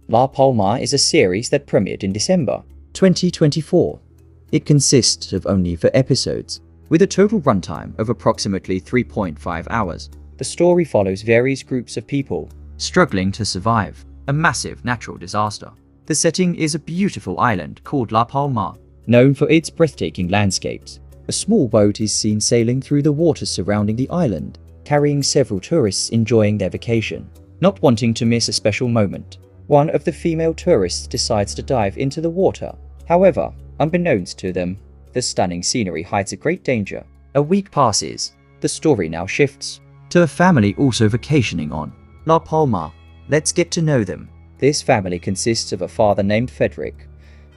La Palma is a series that premiered in December 2024. It consists of only 4 episodes, with a total runtime of approximately 3.5 hours. The story follows various groups of people struggling to survive a massive natural disaster. The setting is a beautiful island called La Palma, known for its breathtaking landscapes. A small boat is seen sailing through the waters surrounding the island, carrying several tourists enjoying their vacation. Not wanting to miss a special moment, one of the female tourists decides to dive into the water. However, unbeknownst to them, the stunning scenery hides a great danger. A week passes. The story now shifts to a family also vacationing on La Palma. Let's get to know them. This family consists of a father named Frederick,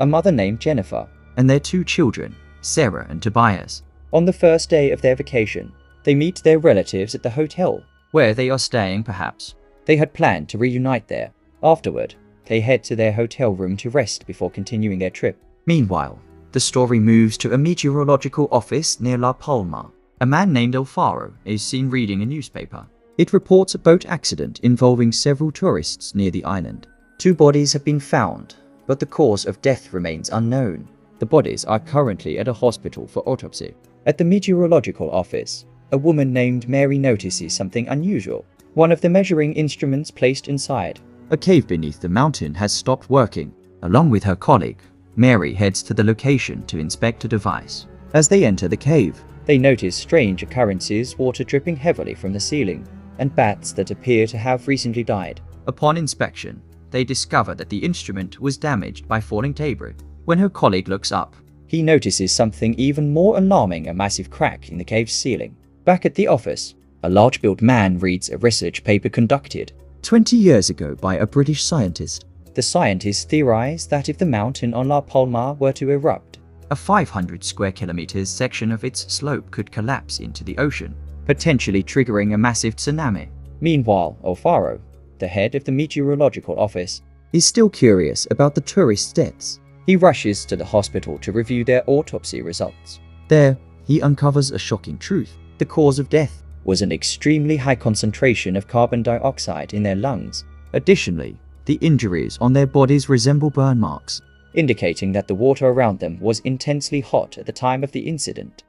a mother named Jennifer, and their 2 children, Sarah and Tobias. On the first day of their vacation, they meet their relatives at the hotel where they are staying. Perhaps they had planned to reunite there. Afterward, they head to their hotel room to rest before continuing their trip. Meanwhile, the story moves to a meteorological office near La Palma. A man named Alfaro is seen reading a newspaper. It reports a boat accident involving several tourists near the island. 2 bodies have been found, but the cause of death remains unknown. The bodies are currently at a hospital for autopsy. At the meteorological office, a woman named Mary notices something unusual. One of the measuring instruments placed inside a cave beneath the mountain has stopped working. Along with her colleague, Mary heads to the location to inspect a device. As they enter the cave, they notice strange occurrences, water dripping heavily from the ceiling, and bats that appear to have recently died. Upon inspection, they discover that the instrument was damaged by falling debris. When her colleague looks up, he notices something even more alarming: a massive crack in the cave's ceiling. Back at the office, a large-built man reads a research paper conducted 20 years ago by a British scientist. The scientists theorize that if the mountain on La Palma were to erupt, a 500 square kilometers section of its slope could collapse into the ocean, potentially triggering a massive tsunami. Meanwhile, Alfaro, the head of the meteorological office, is still curious about the tourists' deaths. He rushes to the hospital to review their autopsy results. There, he uncovers a shocking truth. The cause of death was an extremely high concentration of carbon dioxide in their lungs. Additionally, the injuries on their bodies resemble burn marks, indicating that the water around them was intensely hot at the time of the incident.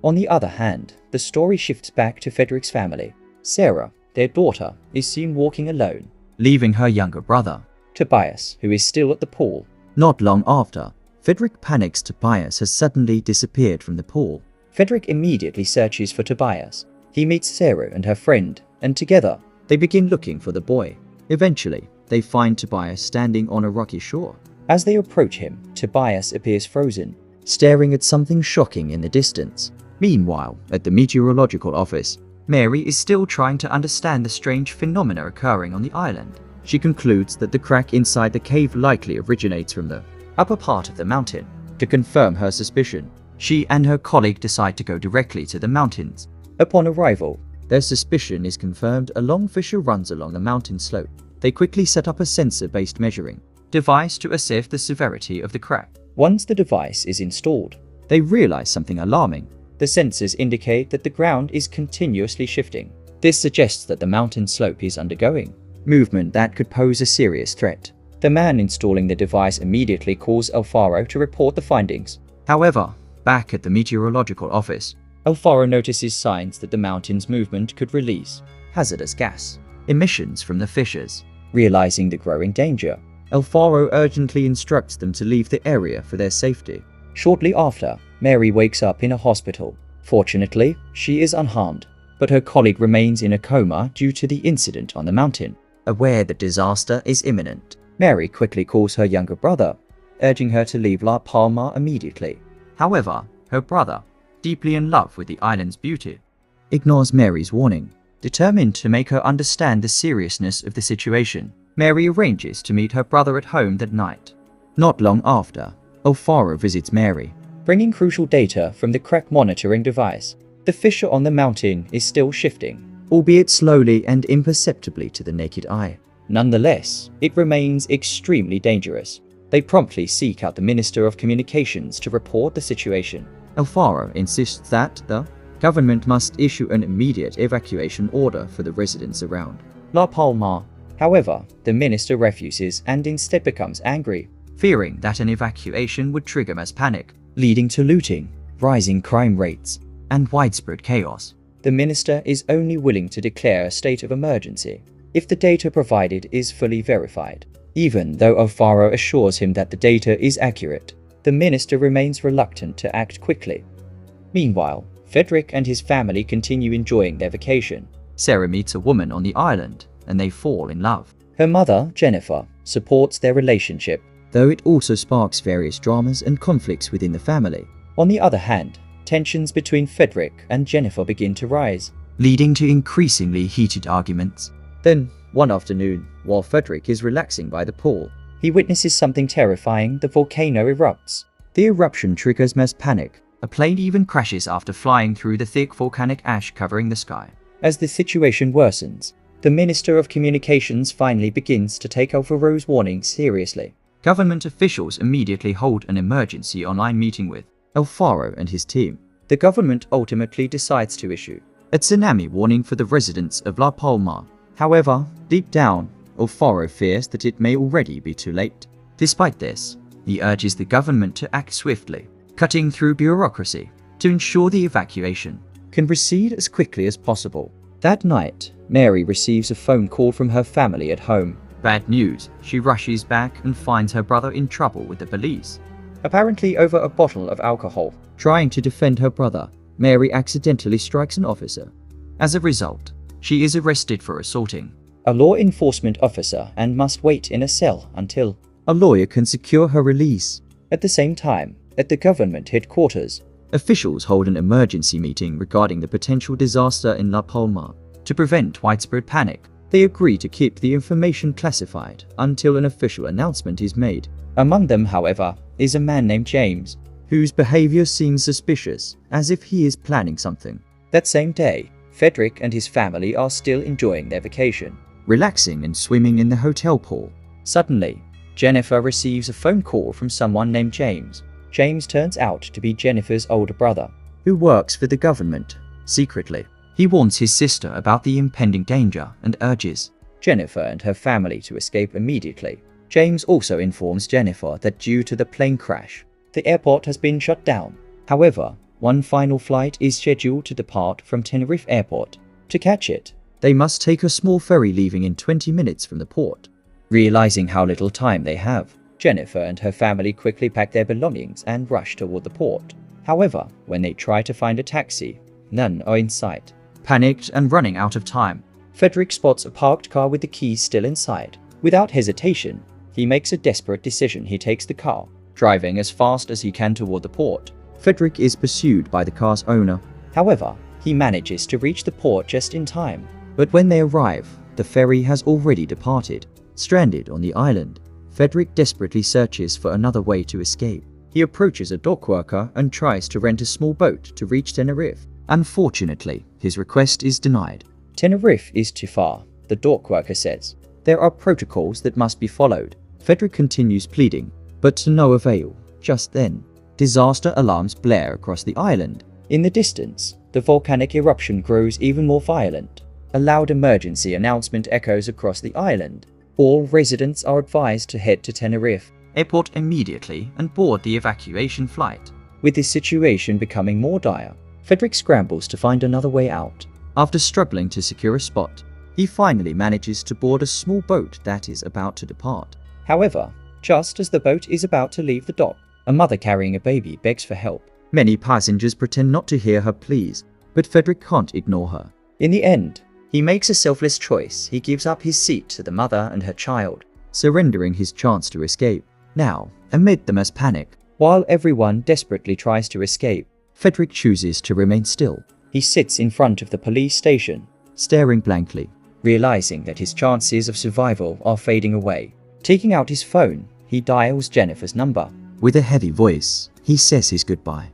On the other hand, the story shifts back to Frederick's family. Sarah, their daughter, is seen walking alone, leaving her younger brother, Tobias, who is still at the pool. Not long after, Frederick panics. Tobias has suddenly disappeared from the pool. Frederick immediately searches for Tobias. He meets Sarah and her friend, and together, they begin looking for the boy. Eventually, they find Tobias standing on a rocky shore. As they approach him, Tobias appears frozen, staring at something shocking in the distance. Meanwhile, at the meteorological office, Mary is still trying to understand the strange phenomena occurring on the island. She concludes that the crack inside the cave likely originates from the upper part of the mountain. To confirm her suspicion, she and her colleague decide to go directly to the mountains. Upon arrival, their suspicion is confirmed. A long fissure runs along the mountain slope. They quickly set up a sensor-based measuring device to assess the severity of the crack. Once the device is installed, they realize something alarming. The sensors indicate that the ground is continuously shifting. This suggests that the mountain slope is undergoing movement that could pose a serious threat. The man installing the device immediately calls Alfaro to report the findings. However, back at the meteorological office, Alfaro notices signs that the mountain's movement could release hazardous gas emissions from the fissures. Realizing the growing danger, Alfaro urgently instructs them to leave the area for their safety. Shortly after, Mary wakes up in a hospital. Fortunately, she is unharmed, but her colleague remains in a coma due to the incident on the mountain. Aware that disaster is imminent, Mary quickly calls her younger brother, urging her to leave La Palma immediately. However, her brother, deeply in love with the island's beauty, ignores Mary's warning. Determined to make her understand the seriousness of the situation, Mary arranges to meet her brother at home that night. Not long after, Alfaro visits Mary, bringing crucial data from the crack monitoring device. The fissure on the mountain is still shifting, albeit slowly and imperceptibly to the naked eye. Nonetheless, it remains extremely dangerous. They promptly seek out the Minister of Communications to report the situation. Alfaro insists that the government must issue an immediate evacuation order for the residents around La Palma. However, the minister refuses and instead becomes angry, fearing that an evacuation would trigger mass panic, leading to looting, rising crime rates, and widespread chaos. The minister is only willing to declare a state of emergency if the data provided is fully verified. Even though Alfaro assures him that the data is accurate, the minister remains reluctant to act quickly. Meanwhile, Frederick and his family continue enjoying their vacation. Sarah meets a woman on the island, and they fall in love. Her mother, Jennifer, supports their relationship, though it also sparks various dramas and conflicts within the family. On the other hand, tensions between Frederick and Jennifer begin to rise, leading to increasingly heated arguments. Then, one afternoon, while Frederick is relaxing by the pool, he witnesses something terrifying. The volcano erupts. The eruption triggers mass panic. A plane even crashes after flying through the thick volcanic ash covering the sky. As the situation worsens, the Minister of Communications finally begins to take Alfaro's warning seriously. Government officials immediately hold an emergency online meeting with Alfaro and his team. The government ultimately decides to issue a tsunami warning for the residents of La Palma. However, deep down, Alfaro fears that it may already be too late. Despite this, he urges the government to act swiftly, cutting through bureaucracy to ensure the evacuation can proceed as quickly as possible. That night, Mary receives a phone call from her family at home. Bad news. She rushes back and finds her brother in trouble with the police, apparently over a bottle of alcohol. Trying to defend her brother, Mary accidentally strikes an officer. As a result, she is arrested for assaulting a law enforcement officer and must wait in a cell until a lawyer can secure her release. At the same time, at the government headquarters, officials hold an emergency meeting regarding the potential disaster in La Palma. To prevent widespread panic, they agree to keep the information classified until an official announcement is made. Among them, however, is a man named James, whose behavior seems suspicious, as if he is planning something. That same day, Frederick and his family are still enjoying their vacation, relaxing and swimming in the hotel pool. Suddenly, Jennifer receives a phone call from someone named James. James turns out to be Jennifer's older brother, who works for the government secretly. He warns his sister about the impending danger and urges Jennifer and her family to escape immediately. James also informs Jennifer that due to the plane crash, the airport has been shut down. However, one final flight is scheduled to depart from Tenerife Airport. To catch it, they must take a small ferry leaving in 20 minutes from the port. Realizing how little time they have, Jennifer and her family quickly pack their belongings and rush toward the port. However, when they try to find a taxi, none are in sight. Panicked and running out of time, Frederick spots a parked car with the keys still inside. Without hesitation, he makes a desperate decision. He takes the car, driving as fast as he can toward the port. Frederick is pursued by the car's owner. However, he manages to reach the port just in time. But when they arrive, the ferry has already departed. Stranded on the island, Frederick desperately searches for another way to escape. He approaches a dock worker and tries to rent a small boat to reach Tenerife. Unfortunately, his request is denied. Tenerife is too far, the dock worker says. There are protocols that must be followed. Frederick continues pleading, but to no avail. Just then, disaster alarms blare across the island. In the distance, the volcanic eruption grows even more violent. A loud emergency announcement echoes across the island. All residents are advised to head to Tenerife Airport immediately and board the evacuation flight. With the situation becoming more dire, Frederick scrambles to find another way out. After struggling to secure a spot, he finally manages to board a small boat that is about to depart. However, just as the boat is about to leave the dock, a mother carrying a baby begs for help. Many passengers pretend not to hear her pleas, but Frederick can't ignore her. In the end, he makes a selfless choice. He gives up his seat to the mother and her child, surrendering his chance to escape. Now, amid the mass panic, while everyone desperately tries to escape, Frederick chooses to remain still. He sits in front of the police station, staring blankly, realizing that his chances of survival are fading away. Taking out his phone, he dials Jennifer's number. With a heavy voice, he says his goodbye.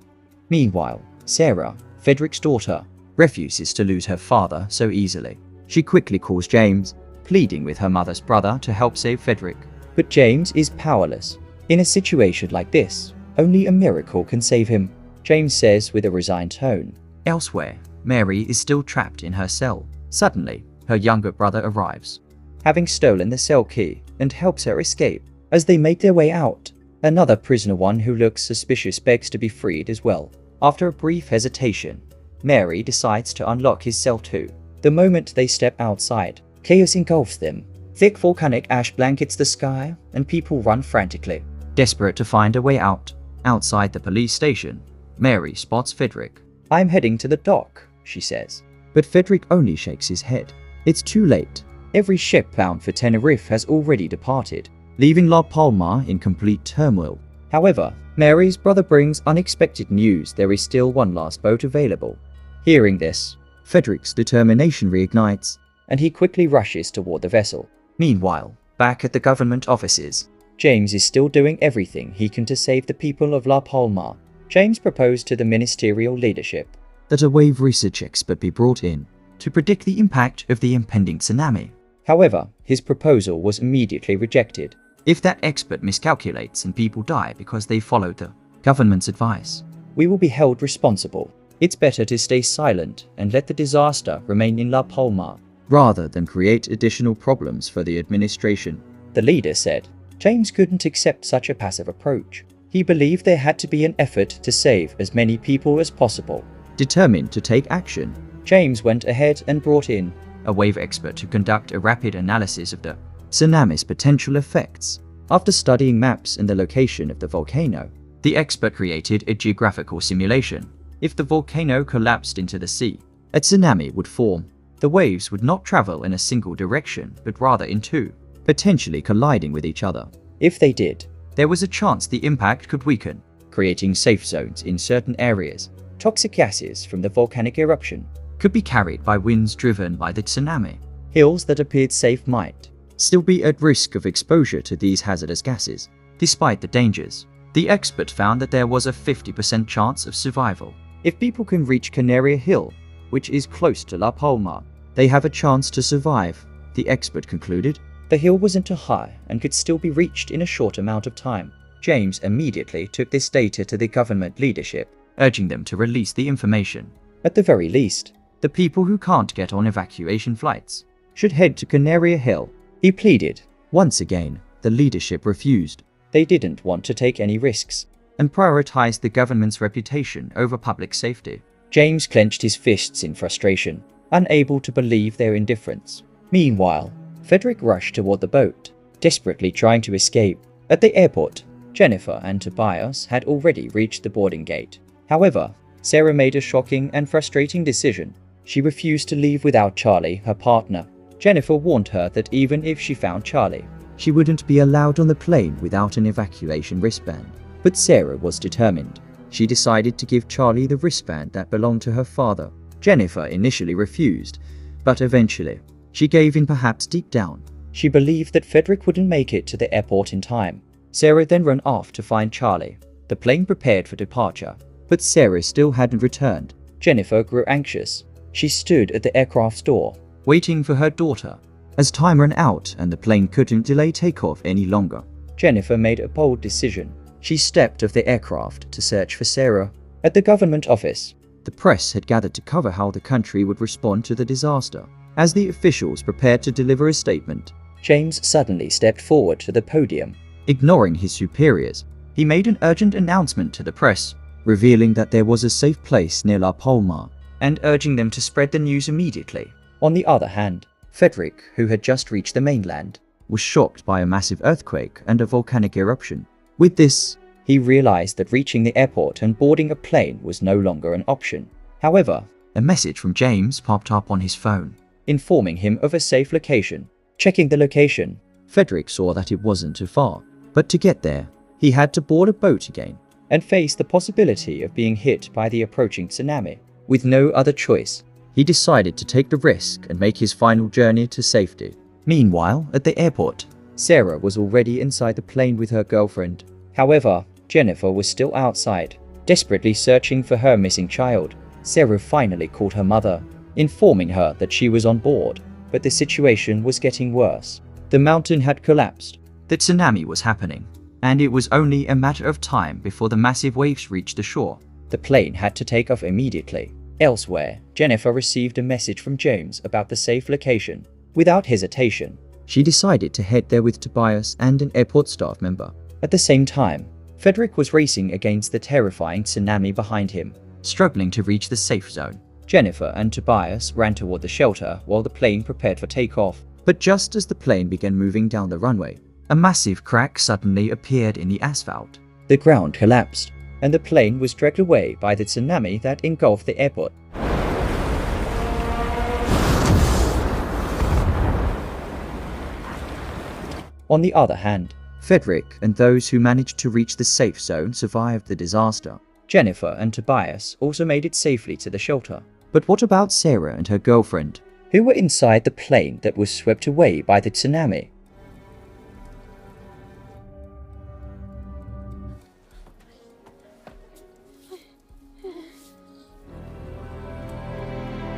Meanwhile, Sarah, Frederick's daughter, refuses to lose her father so easily. She quickly calls James, pleading with her mother's brother to help save Frederick. But James is powerless. In a situation like this, only a miracle can save him, James says with a resigned tone. Elsewhere, Mary is still trapped in her cell. Suddenly, her younger brother arrives. having stolen the cell key, and helps her escape. As they make their way out, another prisoner, one who looks suspicious, begs to be freed as well. After a brief hesitation, Mary decides to unlock his cell too. The moment they step outside, chaos engulfs them. Thick volcanic ash blankets the sky, and people run frantically, desperate to find a way out. Outside the police station, Mary spots Frederick. "I'm heading to the dock," she says. But Frederick only shakes his head. It's too late. Every ship bound for Tenerife has already departed, leaving La Palma in complete turmoil. However, Mary's brother brings unexpected news: there is still one last boat available. Hearing this, Frederick's determination reignites, and he quickly rushes toward the vessel. Meanwhile, back at the government offices, James is still doing everything he can to save the people of La Palma. James proposed to the ministerial leadership that a wave research expert be brought in to predict the impact of the impending tsunami. However, his proposal was immediately rejected. If that expert miscalculates and people die because they followed the government's advice, we will be held responsible. It's better to stay silent and let the disaster remain in La Palma, rather than create additional problems for the administration, the leader said. James couldn't accept such a passive approach. He believed there had to be an effort to save as many people as possible. Determined to take action, James went ahead and brought in a wave expert to conduct a rapid analysis of the tsunami's potential effects. After studying maps and the location of the volcano, the expert created a geographical simulation. If the volcano collapsed into the sea, a tsunami would form. The waves would not travel in a single direction, but rather in two, potentially colliding with each other. If they did, there was a chance the impact could weaken, creating safe zones in certain areas. Toxic gases from the volcanic eruption could be carried by winds driven by the tsunami. Hills that appeared safe might still be at risk of exposure to these hazardous gases. Despite the dangers, the expert found that there was a 50% chance of survival. If people can reach Canaria Hill, which is close to La Palma, they have a chance to survive, the expert concluded. The hill wasn't too high and could still be reached in a short amount of time. James immediately took this data to the government leadership, urging them to release the information. At the very least, the people who can't get on evacuation flights should head to Canaria Hill, he pleaded. Once again, the leadership refused. They didn't want to take any risks and prioritized the government's reputation over public safety. James clenched his fists in frustration, unable to believe their indifference. Meanwhile, Frederick rushed toward the boat, desperately trying to escape. At the airport, Jennifer and Tobias had already reached the boarding gate. However, Sarah made a shocking and frustrating decision. She refused to leave without Charlie, her partner. Jennifer warned her that even if she found Charlie, she wouldn't be allowed on the plane without an evacuation wristband. But Sarah was determined. She decided to give Charlie the wristband that belonged to her father. Jennifer initially refused, but eventually, she gave in. Perhaps deep down, she believed that Frederick wouldn't make it to the airport in time. Sarah then ran off to find Charlie. The plane prepared for departure, but Sarah still hadn't returned. Jennifer grew anxious. She stood at the aircraft's door, waiting for her daughter. As time ran out and the plane couldn't delay takeoff any longer, Jennifer made a bold decision. She stepped off the aircraft to search for Sarah. At the government office, the press had gathered to cover how the country would respond to the disaster. As the officials prepared to deliver a statement, James suddenly stepped forward to the podium. Ignoring his superiors, he made an urgent announcement to the press, revealing that there was a safe place near La Palma and urging them to spread the news immediately. On the other hand, Frederick, who had just reached the mainland, was shocked by a massive earthquake and a volcanic eruption. With this, he realized that reaching the airport and boarding a plane was no longer an option. However, a message from James popped up on his phone, informing him of a safe location. Checking the location, Frederick saw that it wasn't too far, but to get there, he had to board a boat again and face the possibility of being hit by the approaching tsunami. With no other choice, he decided to take the risk and make his final journey to safety. Meanwhile, at the airport, Sarah was already inside the plane with her girlfriend. However, Jennifer was still outside, desperately searching for her missing child. Sarah finally called her mother, informing her that she was on board, but the situation was getting worse. The mountain had collapsed, the tsunami was happening, and it was only a matter of time before the massive waves reached the shore. The plane had to take off immediately. Elsewhere, Jennifer received a message from James about the safe location. Without hesitation, She decided to head there with Tobias and an airport staff member. At the same time, Frederick was racing against the terrifying Tsunami behind him, struggling to reach the safe zone. Jennifer and Tobias ran toward the shelter while the plane prepared for takeoff. But just as the plane began moving down the runway, a massive crack suddenly appeared in the asphalt. The ground collapsed, and the plane was dragged away by the tsunami that engulfed the airport. On the other hand, Frederick and those who managed to reach the safe zone survived the disaster. Jennifer and Tobias also made it safely to the shelter. But what about Sarah and her girlfriend, who were inside the plane that was swept away by the tsunami?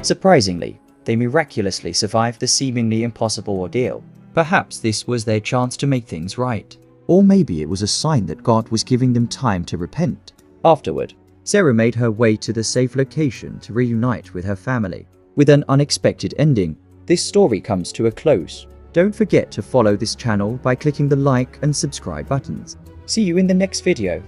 Surprisingly, they miraculously survived the seemingly impossible ordeal. Perhaps this was their chance to make things right. Or maybe it was a sign that God was giving them time to repent. Afterward, Sarah made her way to the safe location to reunite with her family. With an unexpected ending, this story comes to a close. Don't forget to follow this channel by clicking the like and subscribe buttons. See you in the next video.